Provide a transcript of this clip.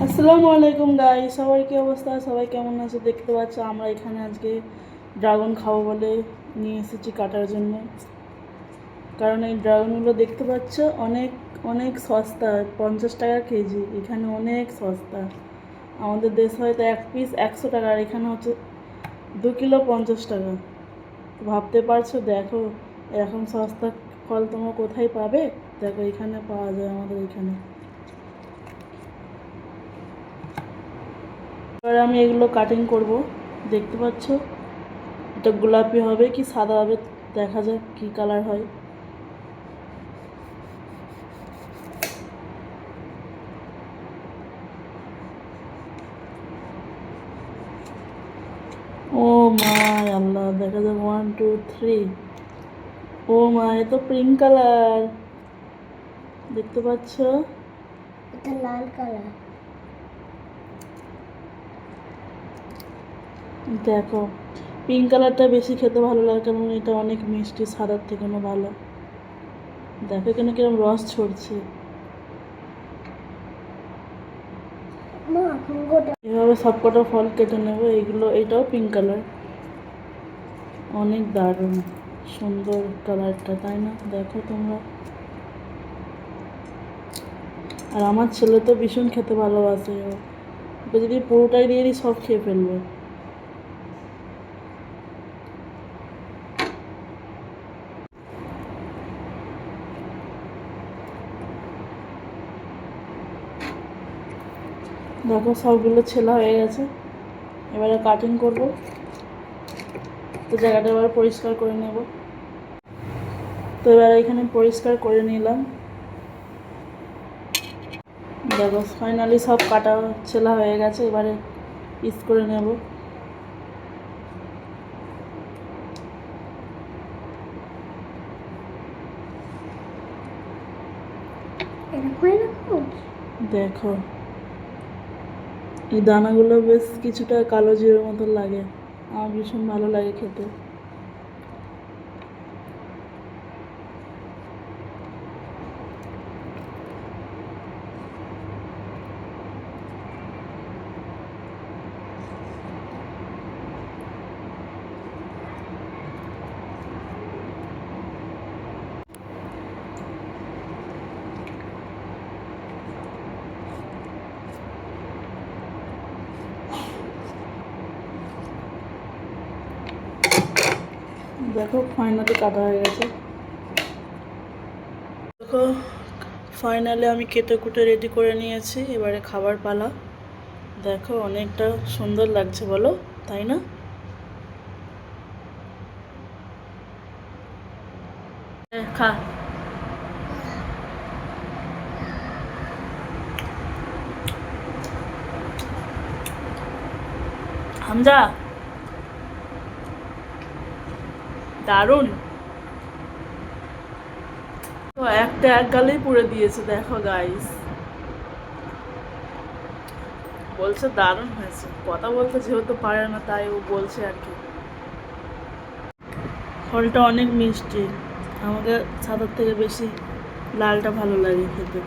আসসালামু আলাইকুম গাইস, সবার কি অবস্থা? সবাই কেমন আছে? দেখতে পাচ্ছ আমরা এখানে আজকে ড্রাগন খাবো বলে নিয়ে এসেছি কাটার জন্য। কারণ এই ড্রাগনগুলো দেখতে পাচ্ছ অনেক অনেক সস্তা, 50 টাকা কেজি। এখানে অনেক সস্তা। আমাদের দেশে হয়তো এক পিস 100 টাকা, আর এখানে হচ্ছে 2 কিলো 50 টাকা। ভাবতে পারছো? দেখো এরকম সস্তা ফল তোমরা কোথায় পাবে? দেখো এখানে পাওয়া যায়, আমাদের এখানে। এবার আমি এগুলো কাটিং করব। দেখতে পাচ্ছ এটা গোলাপি হবে কি সাদা হবে, দেখা যাক কি কালার হয়। ও মাই আল্লাহ, দেখা যাক 1 2 3। ও মা, এ তো পিঙ্ক কালার, দেখতে পাচ্ছ? এটা লাল কালার। দেখো পিঙ্ক কালারটা বেশি খেতে ভালো লাগে, কারণ এটা অনেক মিষ্টি, সাদার থেকে ভালো। দেখো কেন কিরকম রস ছড়ছে। মা এখন গোটা এভাবে সবকটা ফল কেটে নেবো। এইটাও পিঙ্ক কালার, অনেক দারুণ সুন্দর কালারটা, তাই না? দেখো তোমরা। আর আমার ছেলে তো ভীষণ খেতে ভালোবাসে, ওকে যদি পুরোটাই দিয়ে দিই সব খেয়ে ফেলবে। দেখো সবগুলো ছেলা হয়ে গেছে, এবারে কাটিং করব। তো জায়গাটা এবার পরিষ্কার করে নেব। তো এবার এখানে পরিষ্কার করে নিলাম। দেখো ফাইনালি সব কাটা ছেলা হয়ে গেছে, এবারে পিস করে নেব। এরকম দেখো এই দানাগুলো বেশ কিছুটা কালো জিরের মতো লাগে, আমার ভীষণ ভালো লাগে খেতে। দেখো ফাইনালি কাটা হয়ে গেছে। দেখো ফাইনালি আমি কেটে কুটে রেডি করে নিয়েছি, এবারে খাবার পালা। দেখো অনেকটা সুন্দর লাগছে, বলো তাই না? খা। হামজা, দারুণ। তো একটা এক গালেই পুড়ে দিয়েছে, দেখো গাইস। বলছে দারুণ হয়েছে, কথা বলতে যেহেতু পারে না তাই ও বলছে আর কি। ফলটা অনেক মিষ্টি, আমাকে সাদার থেকে বেশি লালটা ভালো লাগে খেতে।